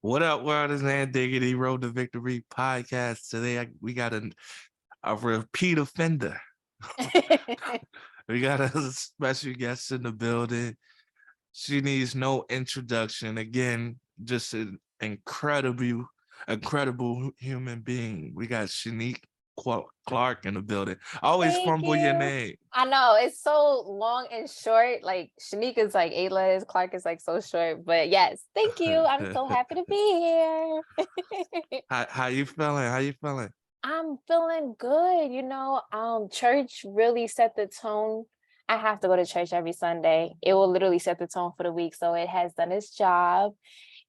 What up, world? Is man Diggity Road to Victory podcast. Today we got a repeat offender. We got a special guest in the building. She needs no introduction. Again, just an incredible human being. We got Shanique Clarke in the building. I always Thank fumble your you. name. I know it's so long and short. Like Shanique is like 8 letters, Clarke is like so short. But yes, thank you. I'm so happy to be here. How you feeling? How you feeling? I'm feeling good. Church really set the tone. I have to go to church every Sunday. It will literally set the tone for the week. So it has done its job.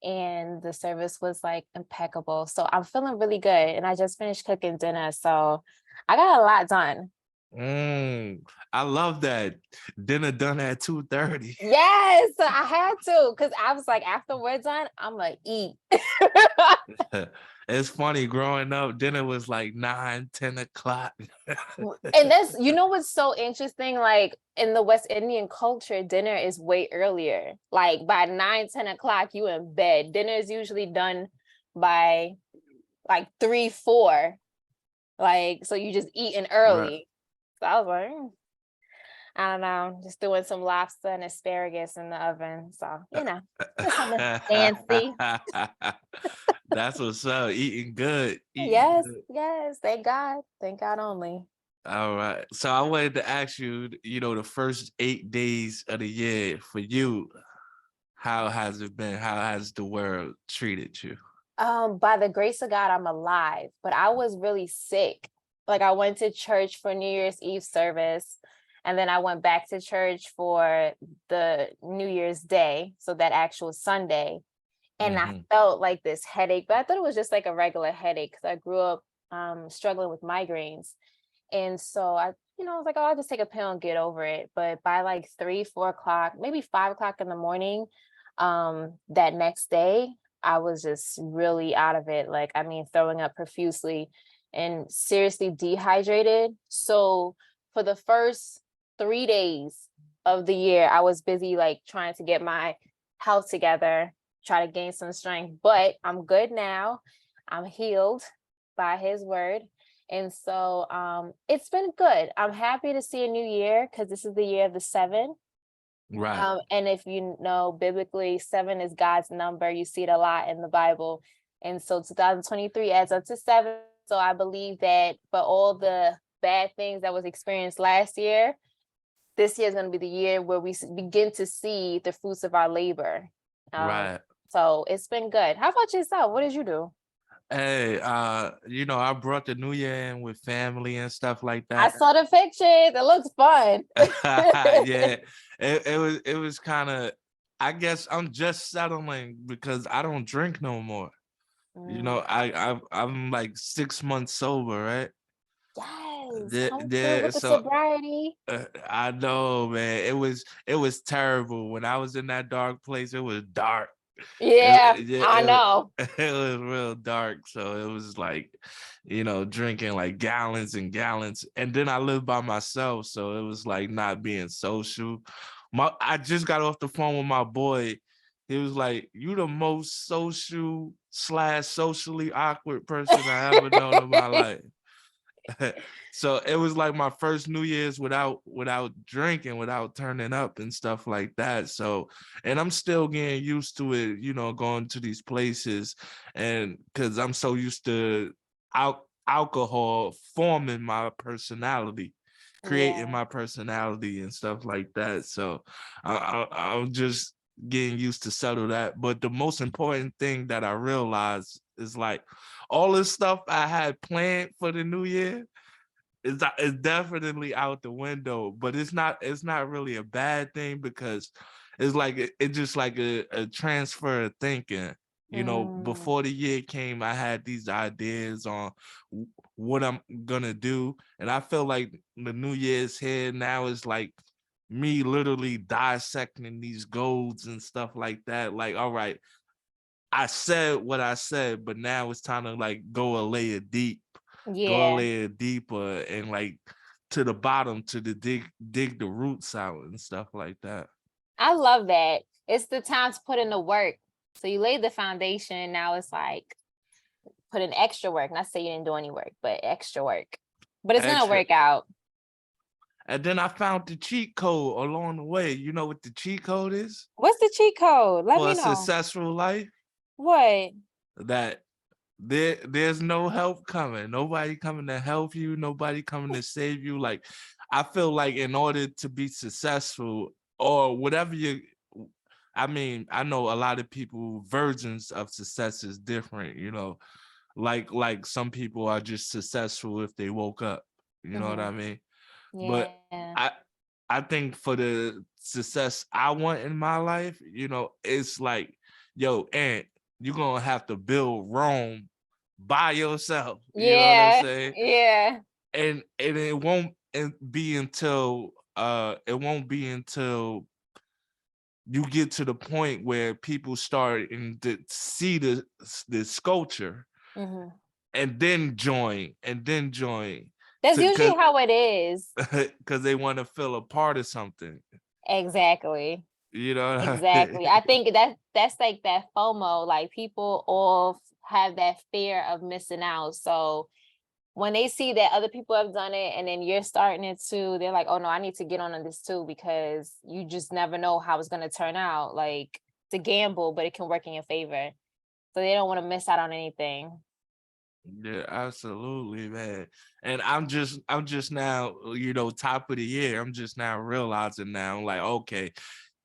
And the service was like impeccable. So I'm feeling really good. And I just finished cooking dinner. So I got a lot done. I love that. Dinner done at 2:30. Yes, I had to because I was like, after we're done, I'm gonna eat. It's funny, growing up, dinner was like 9, 10 o'clock. And what's so interesting? Like in the West Indian culture, dinner is way earlier. Like by 9, 10 o'clock, you in bed. Dinner is usually done by like 3, 4. Like, so you just eating Right. early. So I was like, I don't know, just doing some lobster and asparagus in the oven. So, just something fancy. That's what's up. Eating good. Eating Yes, good. yes. Thank God. Thank God only. All right. So I wanted to ask you, the first 8 days of the year for you, how has it been? How has the world treated you? By the grace of God, I'm alive, but I was really sick. Like I went to church for New Year's Eve service, and then I went back to church for the New Year's Day, so that actual Sunday. And I Hmm. felt like this headache, but I thought it was just like a regular headache because I grew up struggling with migraines. And so I was like, oh, I'll just take a pill and get over it. But by like 3, 4 o'clock, maybe 5 o'clock in the morning, that next day, I was just really out of it. Like, I mean, throwing up profusely and seriously dehydrated. So for the first 3 days of the year, I was busy like trying to get my health together, try to gain some strength. But I'm good now. I'm healed by his word. And so it's been good. I'm happy to see a new year because this is the year of the 7. Right. And if you know biblically, 7 is God's number. You see it a lot in the Bible. And so 2023 adds up to 7. So I believe that for all the bad things that was experienced last year, this year is going to be the year where we begin to see the fruits of our labor. Um, Right. so it's been good. How about yourself? What did you do? Hey, I brought the new year in with family and stuff like I that. saw the pictures. It looks fun. Yeah, it was kind of. I guess I'm just settling because I don't drink no more. Mm, I'm like 6 months sober, right? yes, Yeah, come through yeah. with the So sobriety. I know, man. It was terrible when I was in that dark place. It was dark. Yeah, Yeah, I know. it was real dark. So it was like, drinking like gallons and gallons. And then I lived by myself. So it was like not being social. I just got off the phone with my boy. He was like, "You the most social slash socially awkward person I ever known in my life." So it was like my first New Year's without drinking, without turning up and stuff like that. So, and I'm still getting used to it, going to these places, and because I'm so used to alcohol forming my personality, creating Yeah. my personality and stuff like that. So I'm just getting used to settle that. But the most important thing that I realized is like all this stuff I had planned for the new year is definitely out the window. But it's not really a bad thing because it's like it's just like a transfer of thinking. Mm, Before the year came, I had these ideas on what I'm gonna do, and I feel like the New Year's here now is like me literally dissecting these goals and stuff like that. Like, all right, I said what I said, but now it's time to like go a layer deep, go a yeah. layer deeper, and like to the bottom to the dig the roots out and stuff like that. I love that. It's the time to put in the work. So you laid the foundation. Now it's like put in extra work. Not say you didn't do any work, but extra work. But it's gonna Extra. work out. And then I found the cheat code along the way. You know what the cheat code is What's the cheat code? Let for me a know. successful life? What? That there's no help coming. Nobody coming to help you. Nobody coming to save you. Like, I feel like in order to be successful or whatever you, I mean, I know a lot of people versions of success is different. Like some people are just successful if they woke up. You know what I mean? But Yeah. I I think for the success I want in my life, it's like, yo, Aunt, you're gonna have to build Rome by yourself. You know what I'm Yeah. saying? Yeah. And it won't be until you get to the point where people start to see the sculpture Hmm. and then join That's to usually because how it is. because they want to feel a part of something. Exactly. You know what I mean? Exactly. I think that's like that FOMO. Like people all have that fear of missing out. So when they see that other people have done it and then you're starting it too, they're like, oh no, I need to get on this too, because you just never know how it's gonna turn out. Like it's a gamble, but it can work in your favor. So they don't want to miss out on anything. Yeah, absolutely, man. And I'm just now, top of the year. I'm just now realizing now, like, okay,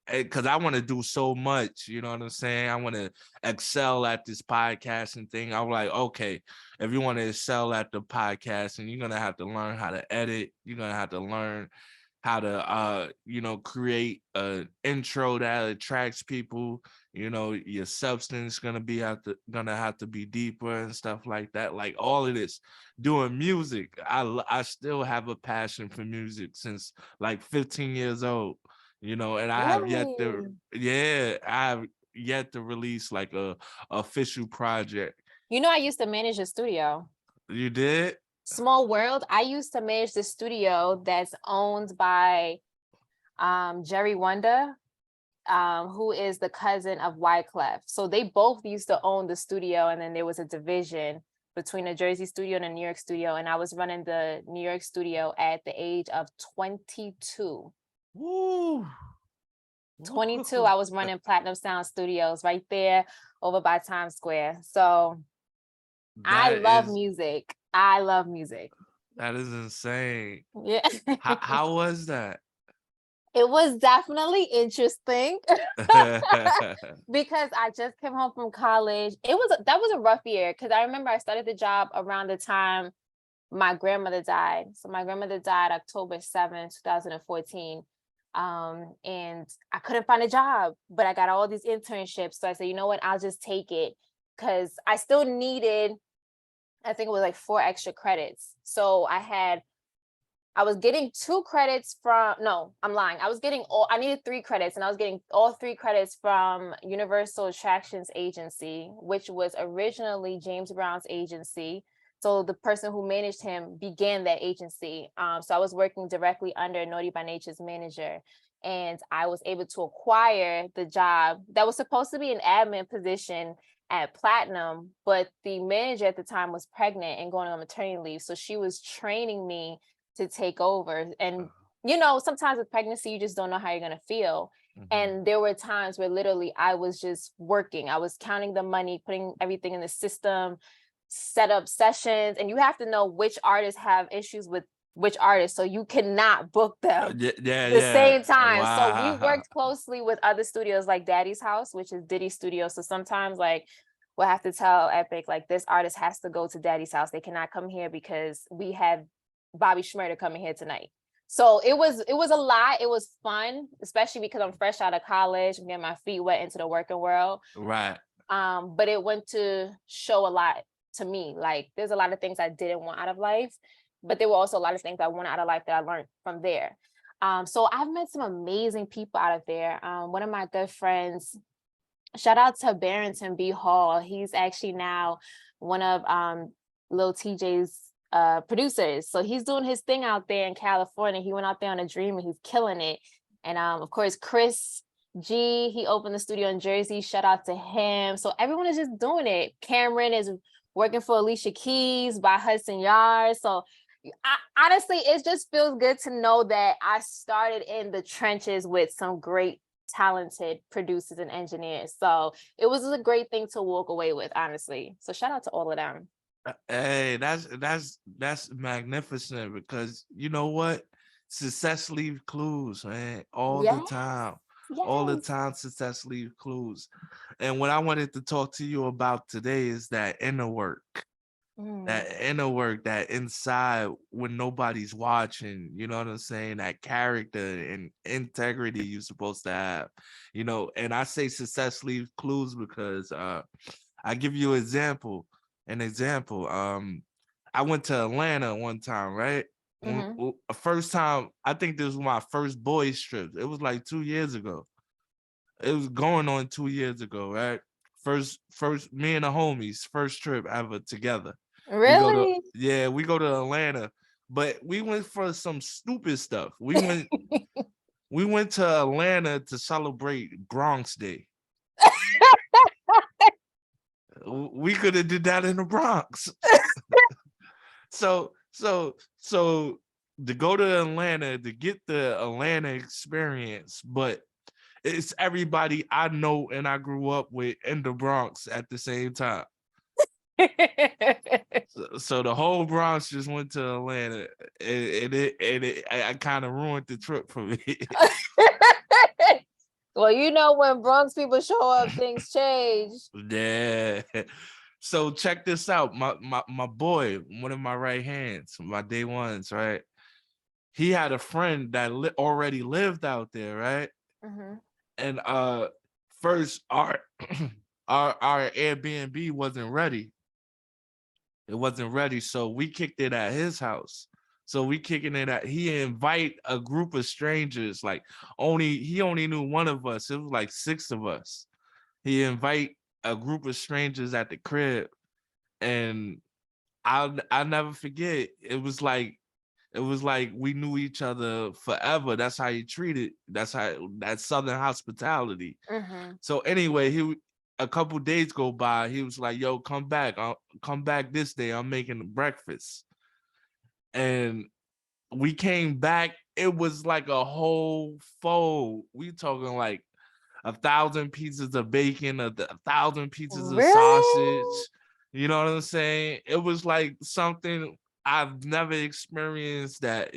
because I want to do so much, you know what I'm saying? I want to excel at this podcasting thing. I'm like, okay, if you want to excel at the podcasting, you're gonna have to learn how to edit. You're gonna have to learn how to create an intro that attracts people. Your substance gonna have to be deeper and stuff like that. Like all of this, doing music. I still have a passion for music since like 15 years old. And Really? I have yet to release like a official project. You know, I used to manage a studio. You did? Small world. I used to manage the studio that's owned by Jerry Wonder, who is the cousin of Wyclef. So they both used to own the studio, and then there was a division between the Jersey studio and the New York studio. And I was running the New York studio at the age of 22. Woo. 22, I was running Platinum Sound Studios right there over by Times Square. So I That love is music. I love music. that is insane. Yeah. How was that? It was definitely interesting because I just came home from college. That was a rough year because I remember I started the job around the time my grandmother died. So my grandmother died October 7th, 2014. And I couldn't find a job, but I got all these internships. So I said, you know what, I'll just take it because I still needed, I think it was like 4 extra credits. So I was getting 2 credits from, no, I'm lying. I needed 3 credits, and I was getting all 3 credits from Universal Attractions Agency, which was originally James Brown's agency. So the person who managed him began that agency. So I was working directly under Naughty by Nature's manager, and I was able to acquire the job that was supposed to be an admin position at Platinum, but the manager at the time was pregnant and going on maternity leave. So she was training me to take over. And sometimes with pregnancy, you just don't know how you're going to feel. And there were times where literally I was just working. I was counting the money, putting everything in the system, set up sessions, and you have to know which artists have issues with which artists, so you cannot book them Yeah, the yeah. same time. So we Wow. worked closely with other studios like Daddy's House, which is Diddy Studio. So sometimes like we'll have to tell Epic, like, this artist has to go to Daddy's House. They cannot come here because we have Bobby Schmurder coming here tonight. So it was a lot. It was fun, especially because I'm fresh out of college and getting my feet wet into the working world. Right. But it went to show a lot to me. Like there's a lot of things I didn't want out of life, but there were also a lot of things I wanted out of life that I learned from there. So I've met some amazing people out of there. One of my good friends, shout out to Barrington B. Hall. He's actually now one of Lil TJ's producers. So he's doing his thing out there in California. He went out there on a dream and he's killing it. And of course, Chris G, he opened the studio in Jersey. Shout out to him. So everyone is just doing it. Cameron is working for Alicia Keys by Hudson Yards. So honestly, it just feels good to know that I started in the trenches with some great, talented producers and engineers. So it was a great thing to walk away with, honestly. So shout out to all of them. Hey, that's magnificent because you know what? Success leaves clues, man. Yes, All the yes. time, success leaves clues. And what I wanted to talk to you about today is that Mm. inner work, that inside when nobody's watching, you know what I'm saying? That character and integrity you're supposed to have, you know. And I say success leaves clues because I give you an example. I went to Atlanta one time, right? Mm-hmm. First time, I think this was my first boys trip. It was like 2 years ago. It was going on 2 years ago, right? First, me and the homies, first trip ever together. Really? We go to Atlanta, but we went for some stupid stuff. We went to Atlanta to celebrate Bronx Day. We could have did that in the Bronx. So to go to Atlanta to get the Atlanta experience, but it's everybody I know and I grew up with in the Bronx at the same time. So the whole Bronx just went to Atlanta, I kind of ruined the trip for me. Well, you know, when Bronx people show up, things change. Yeah. So check this out. My boy, one of my right hands, my day ones, right? He had a friend that already lived out there, right? Mhm. And first our our Airbnb wasn't ready. It wasn't ready, so we kicked it at his house. So we kicking it at he invite a group of strangers, like he only knew one of us. It was like six of us. He invite a group of strangers at the crib, and I'll never forget. It was like we knew each other forever. That's how he treated. That's Southern hospitality. Mhm. So anyway, a couple days go by. He was like, "Yo, come back. I'll come back this day. I'm making breakfast." And we came back. It was like a whole fold. We talking like 1,000 pieces of bacon, 1,000 pieces of Really? sausage. You know what I'm saying? It was like something I've never experienced. That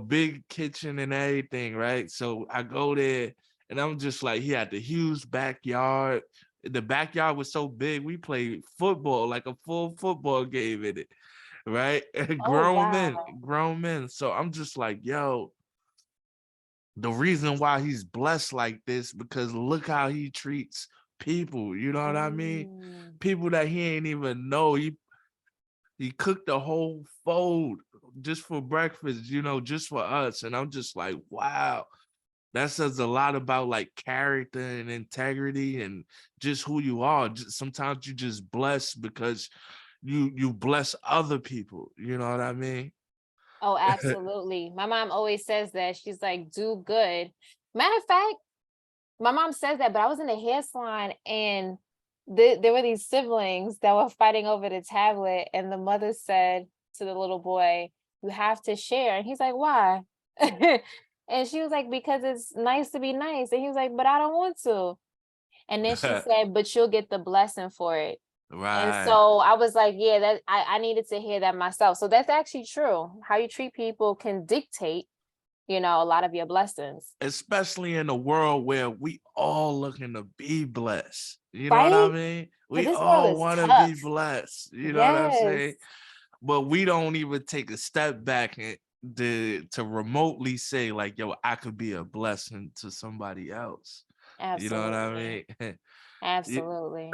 big kitchen and everything, right? So I go there and I'm just like, he had the huge backyard. The backyard was so big, we played football, like a full football game in it, right? Oh, grown men, wow. grown men. So I'm just like, yo, the reason why he's blessed like this, because look how he treats people. You know what I mean? Mm. People that he ain't even know. He cooked the whole fold just for breakfast, just for us. And I'm just like, wow, that says a lot about like character and integrity and just who you are. Sometimes you just bless because you bless other people. You know what I mean? Oh, absolutely. My mom always says that. She's like, do good. Matter of fact, my mom says that, but I was in the hair salon and there were these siblings that were fighting over the tablet, and the mother said to the little boy, "You have to share." And he's like, "Why?" And she was like, "Because it's nice to be nice." And he was like, "But I don't want to." And then she said, "But you'll get the blessing for it." And Right. so I was like, yeah, that I needed to hear that myself. So that's actually true. How you treat people can dictate, a lot of your blessings. Especially in a world where we all looking to be blessed. You know what I Right? mean? Because We this world all is want to be tough. blessed. You know what I'm Yes, saying? But we don't even take a step back and to remotely say like, yo, I could be a blessing to somebody else. You know what I absolutely. mean? You- Absolutely.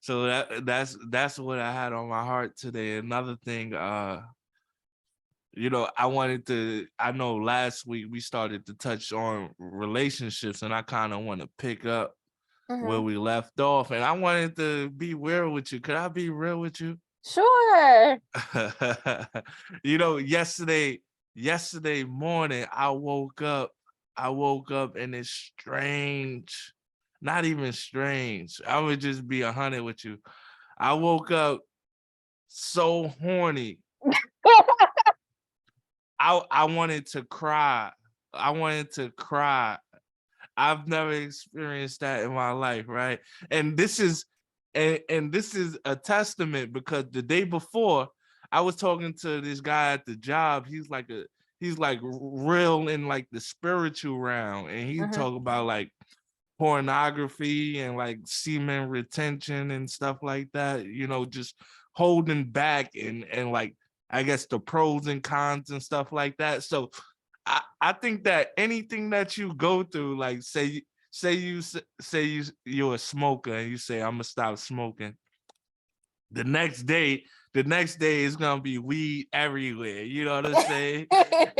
so that's what I had on my heart today. Another thing, I know last week we started to touch on relationships, and I kind of want to pick up where Mhm. we left off. And I wanted to be real with you. Could I be real with you? Sure. Yesterday morning I woke up. I woke up and it's strange. Not even strange. I would just be 100 with you. I woke up so horny. I wanted to cry. I wanted to cry. I've never experienced that in my life, right? And this is and this is a testament because the day before I was talking to this guy at the job. He's like real in like the spiritual realm, and he Mhm. talk about like pornography and like semen retention and stuff like that, just holding back and like I guess the pros and cons and stuff like that. So I think that anything that you go through, like you're a smoker and you say I'm gonna stop smoking, the next day, is gonna be weed everywhere. You know what I'm saying?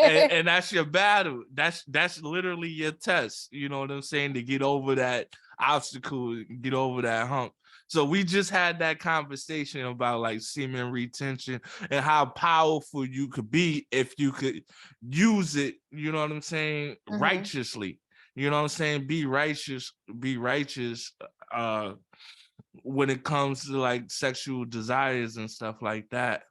And that's your battle. That's literally your test. You know what I'm saying? To get over that obstacle, get over that hump. So we just had that conversation about like semen retention and how powerful you could be if you could use it, you know what I'm saying, Mhm. righteously. You know what I'm saying? Be righteous. When it comes to like sexual desires and stuff like that.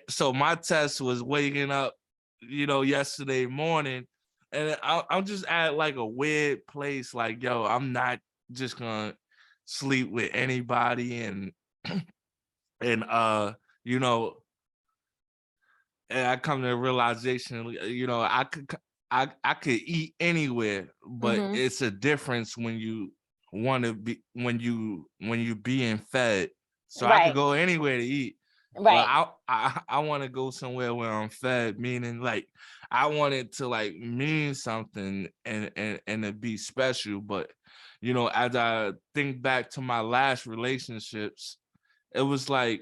So my test was waking up, yesterday morning, and I'm just at like a weird place. Like, yo, I'm not just gonna sleep with anybody, and you know, and I come to the realization, I could eat anywhere, but Mhm. it's a difference when you want to be when you being fed. So I could Right. go anywhere to eat, but Right. I want to go somewhere where I'm fed, meaning like I want it to like mean something and to be special. But as I think back to my last relationships, it was like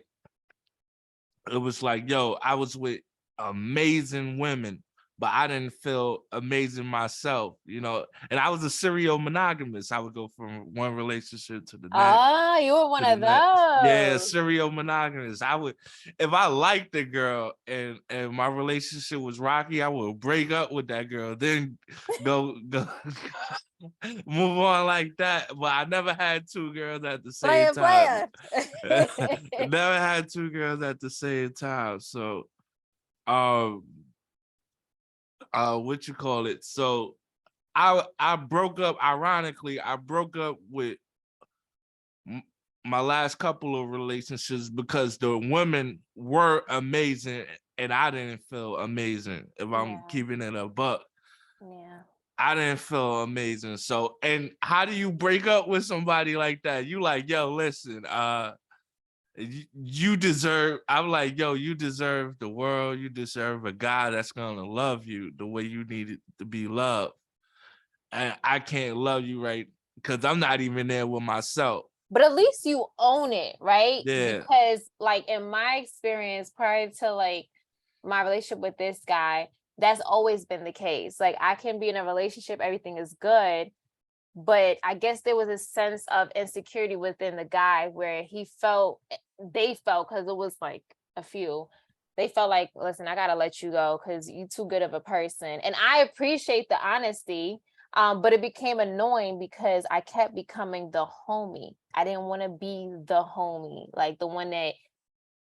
yo, I was with amazing women, but I didn't feel amazing myself, and I was a serial monogamous. I would go from one relationship Ah, you were one to the of next. Yeah, those. serial monogamous. I would, if I liked the girl and my relationship was rocky, I would break up with that girl, then go move on like that. But I never had two girls at the same Player, time. player. Never had two girls at the same time. So, um, what you call it? So, I broke up. Ironically, I broke up with m- my last couple of relationships because the women were amazing and I didn't feel amazing. If I'm Yeah. keeping it a buck, Yeah. I didn't feel amazing. So, and how do you break up with somebody like that? You like, yo, listen, you deserve. I'm like, yo, you deserve the world. You deserve a guy that's gonna love you the way you need it to be loved. And I can't love you right because I'm not even there with myself. But at least you own it, right? Yeah, Because like in my experience prior to like my relationship with this guy, that's always been the case. Like I can be in a relationship, everything is good, but I guess there was a sense of insecurity within the guy where they felt, because it was like a few, they felt like, listen, I gotta let you go because you're too good of a person. And I appreciate the honesty, but it became annoying because I kept becoming the homie. I didn't want to be the homie, like the one that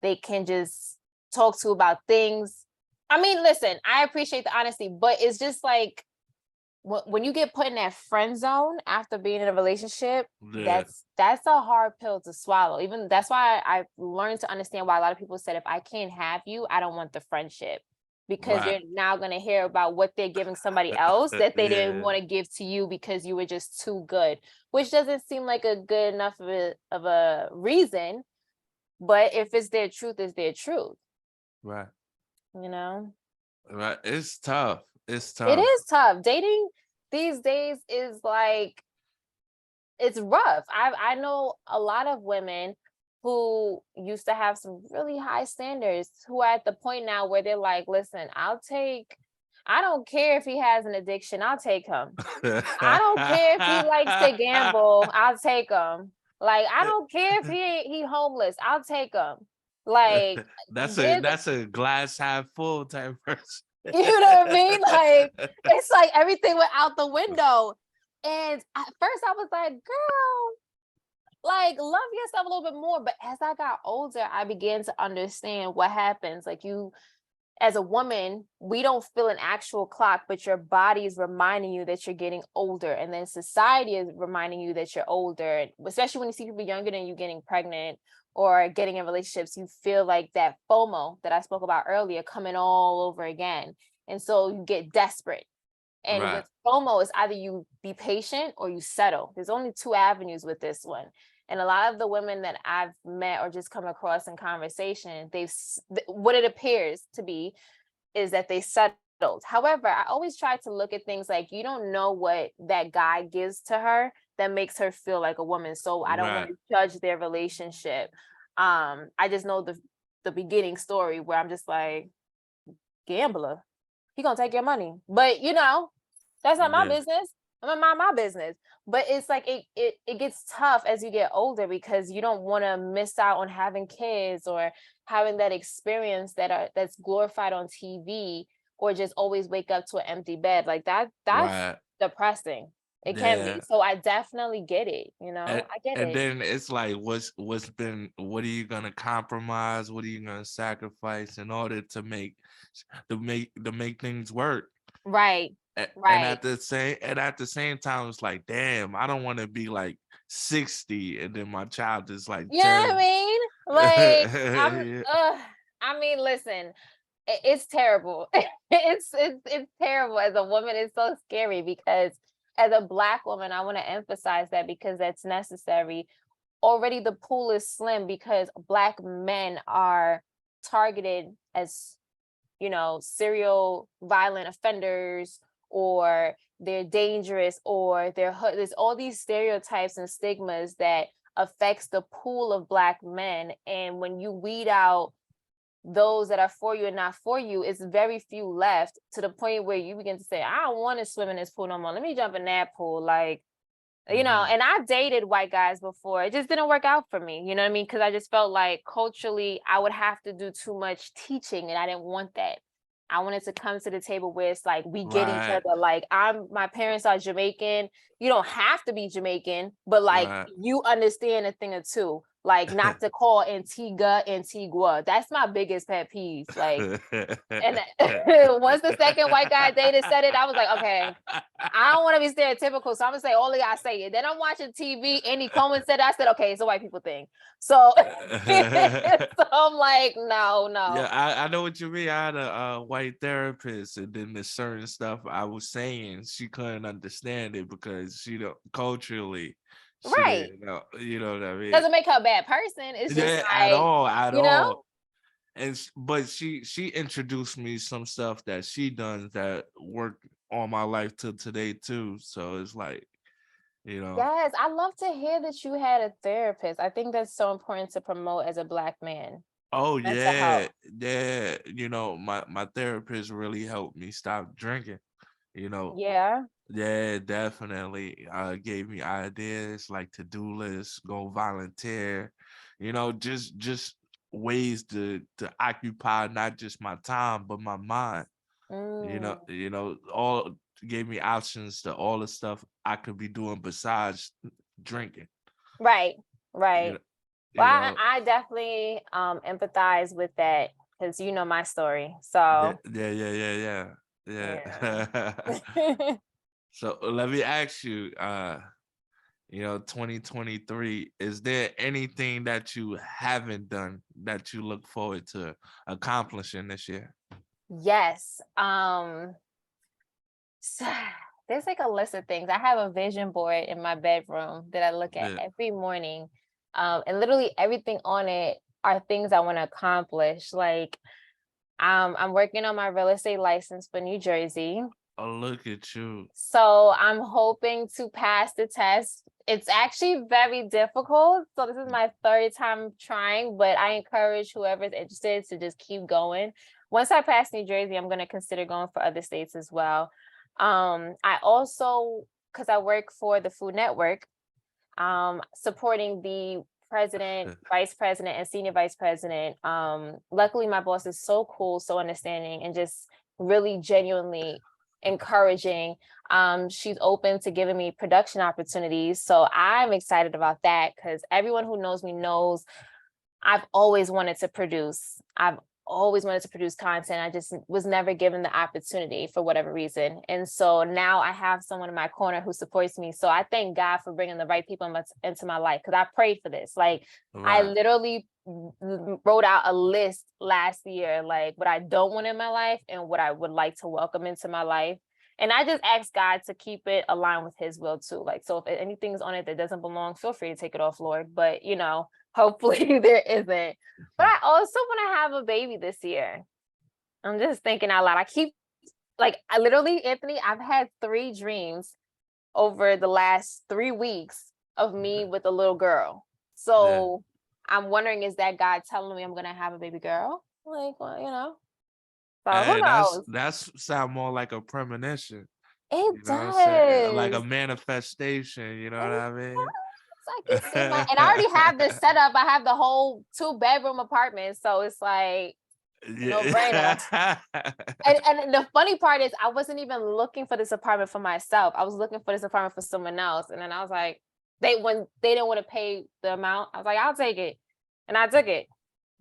they can just talk to about things. I mean, listen, I appreciate the honesty, but it's just like when you get put in that friend zone after being in a relationship, yeah, that's a hard pill to swallow. Even that's why I learned to understand why a lot of people said if I can't have you, I don't want the friendship. Because right. you're now going to hear about what they're giving somebody else that they didn't Yeah, want to give to you because you were just too good, which doesn't seem like a good enough of a reason. But if it's their truth, it's their truth, right, you know? right. It's tough. It's It tough. is tough. Dating these days is like it's rough. I know a lot of women who used to have some really high standards who are at the point now where they're like, listen, I don't care if he has an addiction, I'll take him. I don't care if he likes to gamble, I'll take him. Like, I don't care if he homeless, I'll take him. Like, That's there's a glass half full type person. You know what I mean? Like, it's like everything went out the window. And at first I was like, girl, like, love yourself a little bit more. But as I got older, I began to understand what happens. Like, you, as a woman, we don't feel an actual clock, but your body is reminding you that you're getting older. And then society is reminding you that you're older, especially when you see people younger than you getting pregnant or getting in relationships. You feel like that FOMO that I spoke about earlier coming all over again. And so you get desperate. And Right. with FOMO, it's either you be patient or you settle. There's only two avenues with this one. And a lot of the women that I've met or just come across in conversation, what it appears to be is that they settled. However, I always try to look at things like, you don't know what that guy gives to her that makes her feel like a woman. So I don't want Right. to judge their relationship. I just know the beginning story where I'm just like, gambler, he gonna take your money. But that's not my Yeah. business. I'm gonna mind my business. But it's like it gets tough as you get older because you don't want to miss out on having kids or having that experience that's glorified on TV, or just always wake up to an empty bed. Like that's Right. depressing. It can be. Yeah. So I definitely get it, And, I get and it. then it's like, what are you gonna compromise? What are you gonna sacrifice in order to make things work? Right. And Right. at the same time, it's like, damn, I don't want to be like 60 and then my child is like You know what I 10. mean? Like, Yeah. I mean, listen, it's terrible. It's terrible. As a woman, it's so scary because as a Black woman, I want to emphasize that because that's necessary. Already the pool is slim because Black men are targeted as, serial violent offenders, or they're dangerous, or there's all these stereotypes and stigmas that affects the pool of Black men. And when you weed out those that are for you and not for you, it's very few left, to the point where you begin to say, I don't want to swim in this pool no more. Let me jump in that pool. Like, Mhm. and I've dated white guys before. It just didn't work out for me. You know what I mean? Because I just felt like culturally I would have to do too much teaching, and I didn't want that. I wanted to come to the table where it's like we get each Right. other. Like, my parents are Jamaican. You don't have to be Jamaican, but like Right. you understand a thing or two. Like, not to call Antigua. That's my biggest pet peeve. Like, and once the second white guy I dated said it, I was like, okay, I don't want to be stereotypical, so I'm gonna say only I say it. Then I'm watching TV. Andy Cohen said it. I said, okay, it's a white people thing. So, so I'm like, no, Yeah, no, I know what you mean. I had a white therapist, and then the certain stuff I was saying, she couldn't understand it because she don't culturally, she right. didn't know. You know what I mean? Doesn't make her a bad person. It's just Yeah, at like, all, at you know, all. But she introduced me some stuff that she done that worked all my life till today too. So it's like, you know. yes, I love to hear that you had a therapist. I think that's so important to promote as a Black man. Oh Mental health. yeah, yeah. My therapist really helped me stop drinking. You know, Yeah. yeah, definitely. Gave me ideas like to-do lists, go volunteer. Just ways to occupy not just my time but my mind. Mm, All gave me options to all the stuff I could be doing besides drinking. right. You Right. know, Well, you know. I definitely empathize with that because you know my story. Yeah, So yeah, yeah, yeah, yeah. yeah. So let me ask you, 2023, is there anything that you haven't done that you look forward to accomplishing this year? Yes. So there's like a list of things. I have a vision board in my bedroom that I look at Yeah. every morning. And literally everything on it are things I want to accomplish. Like, I'm working on my real estate license for New Jersey. Oh, look at you. So I'm hoping to pass the test. It's actually very difficult. So this is my third time trying, but I encourage whoever's interested to just keep going. Once I pass New Jersey, I'm going to consider going for other states as well. I also, because I work for the Food Network, supporting the president, vice president, and senior vice president. Luckily, my boss is so cool, so understanding, and just really genuinely encouraging. She's open to giving me production opportunities. So I'm excited about that because everyone who knows me knows I've always wanted to produce. I've always wanted to produce content. I just was never given the opportunity for whatever reason. And so now I have someone in my corner who supports me. So I thank God for bringing the right people into my life because I prayed for this. Like I Right. literally wrote out a list last year, like what I don't want in my life and what I would like to welcome into my life. And I just asked God to keep it aligned with his will too. Like, so if anything's on it that doesn't belong, feel free to take it off, Lord. But hopefully there isn't. But I also want to have a baby this year. I'm just thinking out loud. I literally, Anthony, I've had 3 dreams over the last 3 weeks of me with a little girl. Yeah. So I'm wondering, is that God telling me I'm going to have a baby girl? Like, well. So who Hey, knows? that's sound more like a premonition. It You know what I'm saying? Like a does. manifestation. You know what It I mean? does. I can see and I already have this set up. I have the whole 2-bedroom apartment. So it's like no brainer. Yeah. And the funny part is I wasn't even looking for this apartment for myself. I was looking for this apartment for someone else. And then I was like, when they didn't want to pay the amount, I was like, I'll take it. And I took it.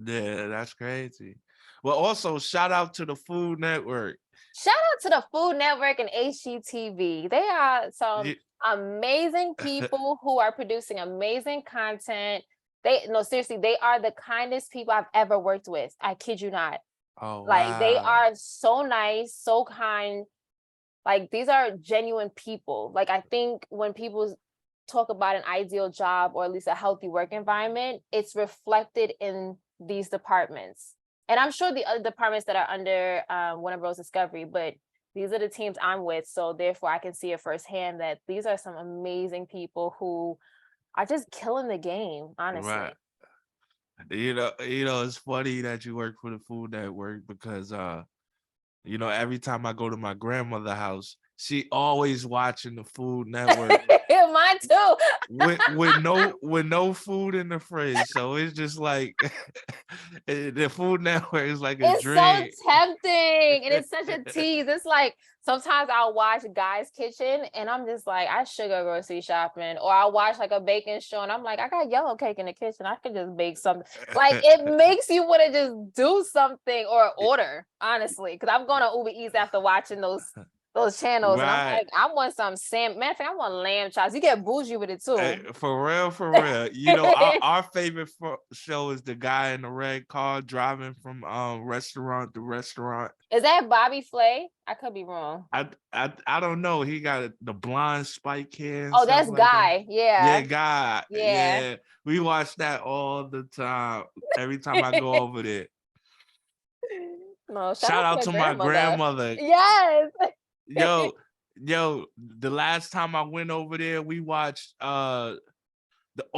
Yeah, that's crazy. Well, also shout out to the Food Network. Shout out to the Food Network and HGTV. They are some amazing people who are producing amazing content. Seriously, they are the kindest people I've ever worked with. I kid you not. Oh Like they wow. are so nice, so kind. Like these are genuine people. Like I think when people talk about an ideal job or at least a healthy work environment, it's reflected in these departments. And I'm sure the other departments that are under Warner Bros. Discovery, but these are the teams I'm with. So therefore I can see it firsthand that these are some amazing people who are just killing the game, Right. honestly. It's funny that you work for the Food Network because every time I go to my grandmother's house, she always watching the Food Network Mine too. with no food in the fridge. So it's just like the Food Network is like a It's so dream. tempting and it's such a tease. It's like sometimes I'll watch Guy's Kitchen and I'm just like, I should go grocery shopping. Or I'll watch like a baking show and I'm like, I got yellow cake in the kitchen. I could just bake something. Like it makes you want to just do something or order, honestly. Because I'm going to Uber Eats after watching those channels and I'm Right. like, I want some matter of fact, I want lamb chops. You get bougie with it Hey, too. for real, for real. Our favorite show is the guy in the red car driving from restaurant to restaurant. Is that Bobby Flay? I could be wrong. I don't know. He got the blonde spike hair and Oh, stuff that's like that. Guy. Yeah, Yeah. God. Yeah. Yeah. We watch that all the time. Every time I go over there. No, shout Shout out to out your to my grandmother. grandmother. Yes. Yo, the last time I went over there, we watched all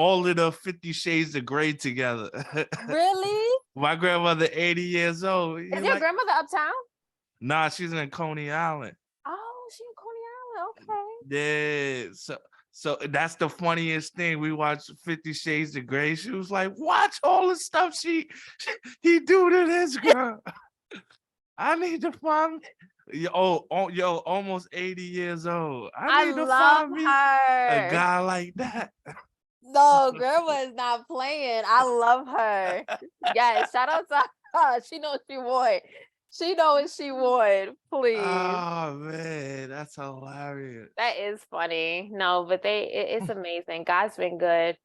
of the 50 Shades of Grey together. Really? My grandmother, 80 years old. Is You your like, grandmother uptown? nah, she's in Coney Island. Oh, she in Coney Island. Okay. Yeah. So that's the funniest thing. We watched 50 Shades of Grey. She was like, watch all the stuff he do to this girl. I need to find yo, almost 80 years old. I I need to love find me a her. guy like that. No, grandma is not playing. I love her. Yes, shout out to her. She knows she would. She knows she would. Please. Oh man, that's hilarious. That is funny. No, but it's amazing. God's been good.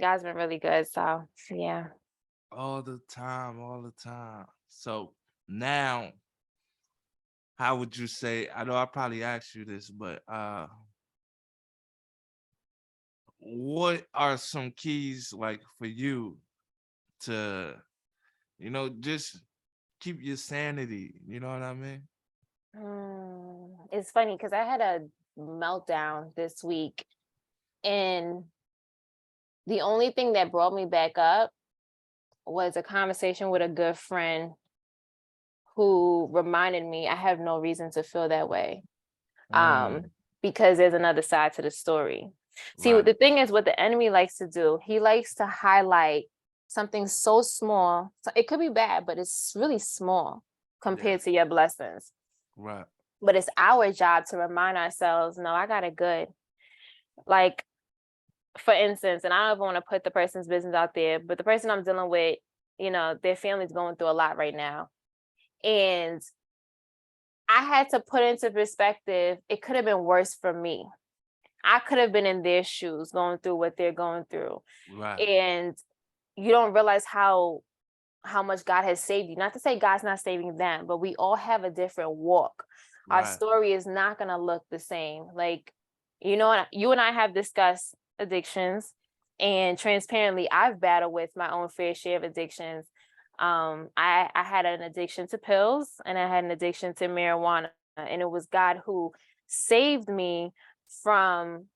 God's been really good. So yeah. All the time, all the time. So now, how would you say? I know I probably asked you this, but what are some keys like for you to, just keep your sanity? You know what I mean? It's funny because I had a meltdown this week, and the only thing that brought me back up was a conversation with a good friend who reminded me I have no reason to feel that way. Mm, Because there's another side to the story. See, what right. the thing is, what the enemy likes to do, he likes to highlight something so small. So it could be bad, but it's really small. Yeah. compared to your blessings. Right. But it's our job to remind ourselves, no, I got it good. Like, for instance, and I don't even want to put the person's business out there, but the person I'm dealing with, their family's going through a lot right now. And I had to put into perspective, it could have been worse for me. I could have been in their shoes going through what they're going through. Right. And you don't realize how much God has saved you. Not to say God's not saving them, but we all have a different walk. Our Right. story is not going to look the same. Like, you and I have discussed addictions, and transparently, I've battled with my own fair share of addictions. I had an addiction to pills, and I had an addiction to marijuana, and it was God who saved me from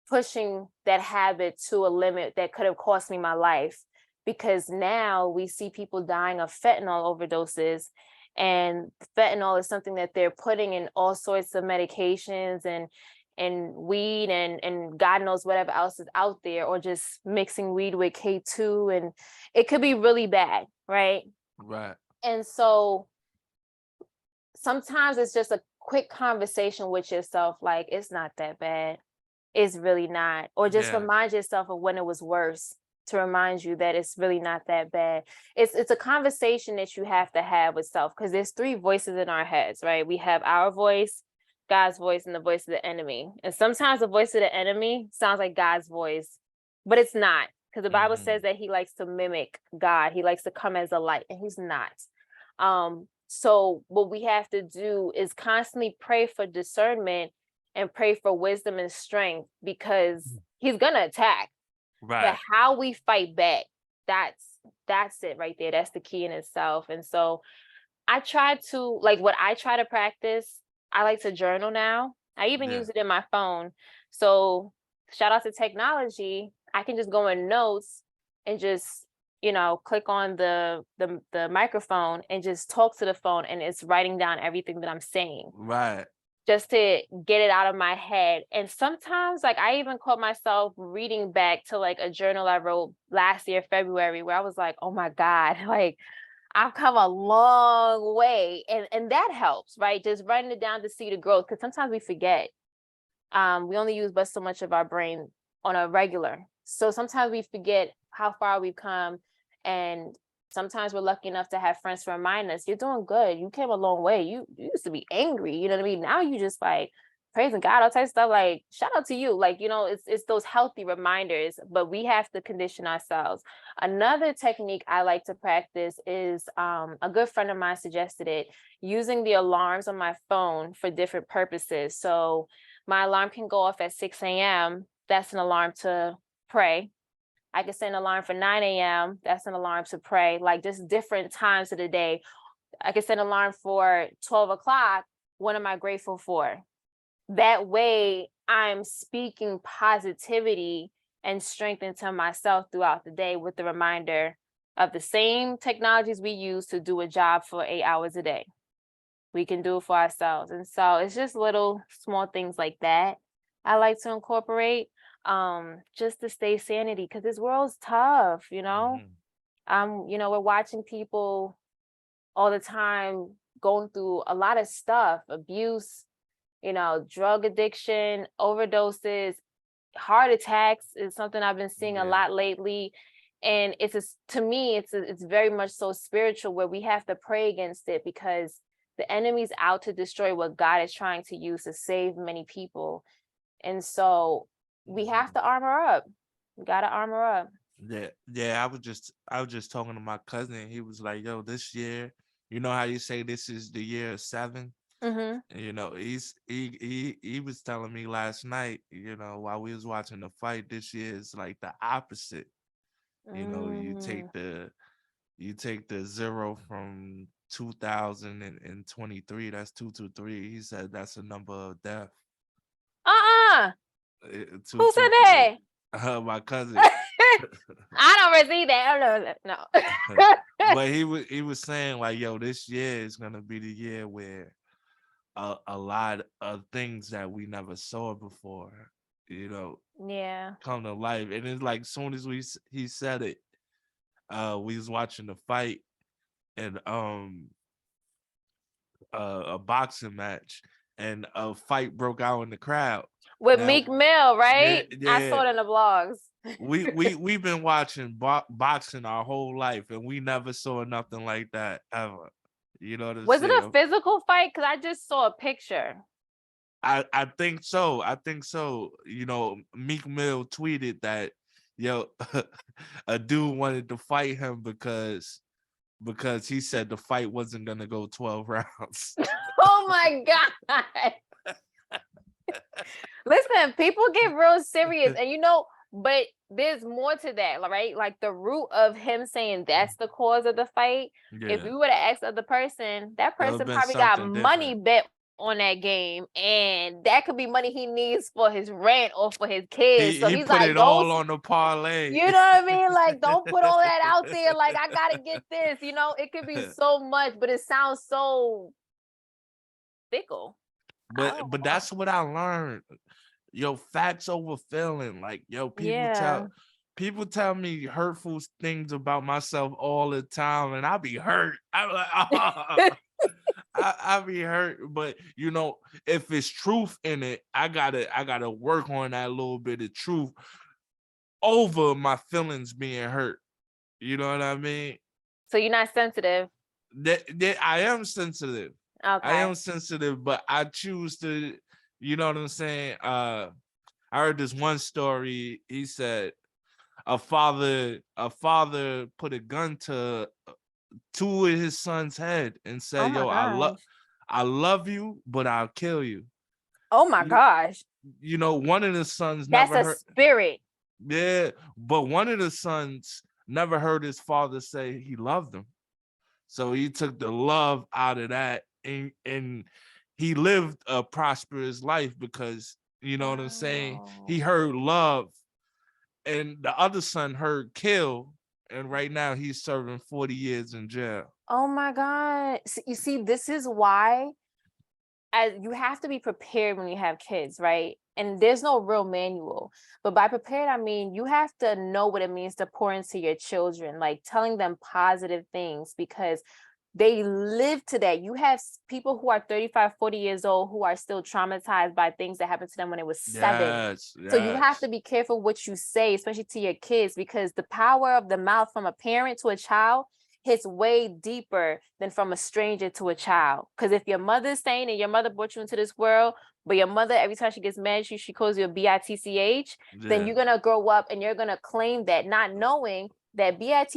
pushing that habit to a limit that could have cost me my life, because now we see people dying of fentanyl overdoses, and fentanyl is something that they're putting in all sorts of medications and weed and God knows whatever else is out there, or just mixing weed with K2, and it could be really bad, right? Right. And so sometimes it's just a quick conversation with yourself, like, it's not that bad. It's really not. Or just Yeah. remind yourself of when it was worse, to remind you that it's really not that bad. It's a conversation that you have to have with self, because there's three voices in our heads, right? We have our voice, God's voice, and the voice of the enemy. And sometimes the voice of the enemy sounds like God's voice, but it's not, because the Bible Mm-hmm. says that he likes to mimic God. He likes to come as a light, and he's not. So what we have to do is constantly pray for discernment and pray for wisdom and strength, because he's gonna attack. But Right. how we fight back, that's it right there. That's the key in itself. And so I try to, like, what I try to practice, I like to journal now. I even Yeah. use it in my phone. So shout out to technology. I can just go in notes and just, click on the microphone and just talk to the phone, and it's writing down everything that I'm saying, Right. just to get it out of my head. And sometimes, like, I even caught myself reading back to like a journal I wrote last year, February, where I was like, oh my God, like, I've come a long way. And that helps, right? Just writing it down to see the growth. Because sometimes we forget. We only use but so much of our brain on a regular. So sometimes we forget how far we've come. And sometimes we're lucky enough to have friends to remind us, you're doing good. You came a long way. You used to be angry. You know what I mean? Now you just like praising God, all types of stuff. Like, shout out to you. Like, it's those healthy reminders, but we have to condition ourselves. Another technique I like to practice is, a good friend of mine suggested it, using the alarms on my phone for different purposes. So my alarm can go off at 6 a.m. That's an alarm to pray. I can set an alarm for 9 a.m. That's an alarm to pray, like just different times of the day. I can set an alarm for 12 o'clock. What am I grateful for? That way, I'm speaking positivity and strength into myself throughout the day, with the reminder of the same technologies we use to do a job for 8 hours a day. We can do it for ourselves. And so it's just little small things like that I like to incorporate, just to stay sanity, because this world's tough. Mm-hmm. We're watching people all the time going through a lot of stuff, abuse, drug addiction, overdoses, heart attacks is something I've been seeing a Yeah. lot lately. And to me, it's very much so spiritual, where we have to pray against it, because the enemy's out to destroy what God is trying to use to save many people. And so we have Mm-hmm. to armor up. We got to armor up. Yeah, yeah. I was just talking to my cousin. He was like, "Yo, this year, you know how you say this is the year of seven? Mm-hmm. You know, he was telling me last night. You know, while we was watching the fight, this year is like the opposite. You know, Mm. you take the zero from 2023. That's 223. He said that's a number of death. Uh-uh. Two Who said two three. that? My cousin. I don't receive that. No. But he was saying like, yo, this year is gonna be the year where a lot of things that we never saw before, you know, Yeah. come to life. And it's like, soon as he said it, we was watching the fight, and a boxing match, and a fight broke out in the crowd. With Now, Meek Mill, yeah, right? I yeah, saw it in the blogs. we've been watching boxing our whole life, and we never saw nothing like that ever. You know what I'm Was it a saying? physical fight? Because I just saw a picture. I think so. I think so. You know, Meek Mill tweeted that, yo, a dude wanted to fight him because he said the fight wasn't gonna go 12 rounds. Oh my God. Listen, people get real serious, and but there's more to that, right? Like the root of him saying that's the cause of the fight. If Yeah, we would have asked the other person, that it'll have person been probably got something money different. bet on that game, and that could be money he needs for his rent or for his kids. So He he's put like, it don't, all on the parlay. you know what I mean? Like, don't put all that out there. Like, I gotta get this. It could be so much, but it sounds so fickle. I but don't but know. that's what I learned. Yo, facts over feeling. Like, yo, Yeah. people tell me hurtful things about myself all the time, and I be hurt. I'm like, oh, I be hurt. But if it's truth in it, I gotta work on that little bit of truth over my feelings being hurt. You know what I mean? So you're not sensitive. That I am sensitive. I Okay. am sensitive, but I choose to, you know what I'm saying? I heard this one story. He said a father put a gun to two of his son's head and Oh said, my "Yo, gosh. I love you, but I'll kill you." Oh my You, gosh. one of the sons That's never a heard. spirit. Yeah, but one of the sons never heard his father say he loved him. So he took the love out of that, and he lived a prosperous life because you know what I'm saying. He Wow. heard love, and the other son heard kill, and right now he's serving 40 years in jail. Oh my God. You see, this is why as you have to be prepared when you have kids, right? And there's no real manual. But by prepared, I mean you have to know what it means to pour into your children, like telling them positive things because they live to that. You have people who are 35, 40 years old who are still traumatized by things that happened to them when they were 7. Yes, So you have yes, to be careful what you say, especially to your kids, because the power of the mouth from a parent to a child hits way deeper than from a stranger to a child. Because if your mother's saying and your mother brought you into this world, but your mother, every time she gets mad, she calls you a bitch, then yeah, you're gonna grow up and you're gonna claim that, not knowing that bitch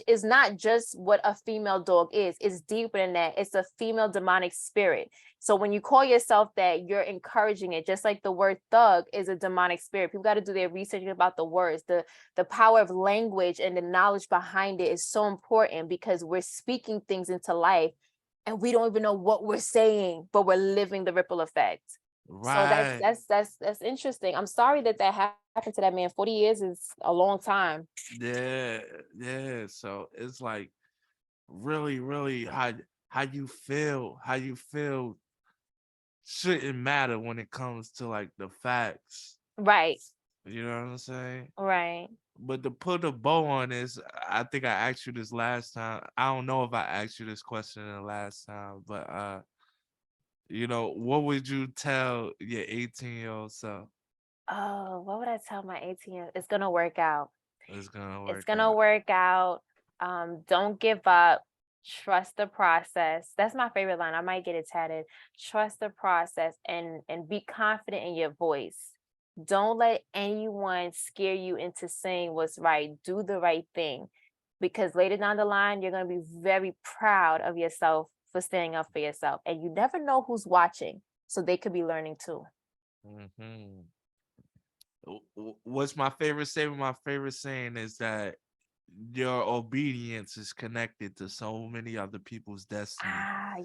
is not just what a female dog is. It's deeper than that. It's a female demonic spirit. So when you call yourself that, you're encouraging it. Just like the word thug is a demonic spirit. People got to do their research about the words. The power of language and the knowledge behind it is so important because we're speaking things into life and we don't even know what we're saying, but we're living the ripple effect. So that's right. that's that's that's interesting. I'm sorry that happened to that man. 40 years is a long time. Yeah, yeah. So it's like really, really how you feel shouldn't matter when it comes to like the facts. Right. You know what I'm saying? Right. But to put a bow on this, I think I asked you this last time. I don't know if I asked you this question the last time, but what would you tell your 18-year-old self? Oh, what would I tell my 18? It's gonna work out. It's gonna It's work gonna out. work out. Don't give up. Trust the process. That's my favorite line. I might get it tatted. Trust the process and be confident in your voice. Don't let anyone scare you into saying what's right. Do the right thing. Because later down the line, you're gonna be very proud of yourself for standing up for yourself. And you never know who's watching. So they could be learning too. Hmm. What's my favorite saying? My favorite saying is that your obedience is connected to so many other people's destiny. Ah,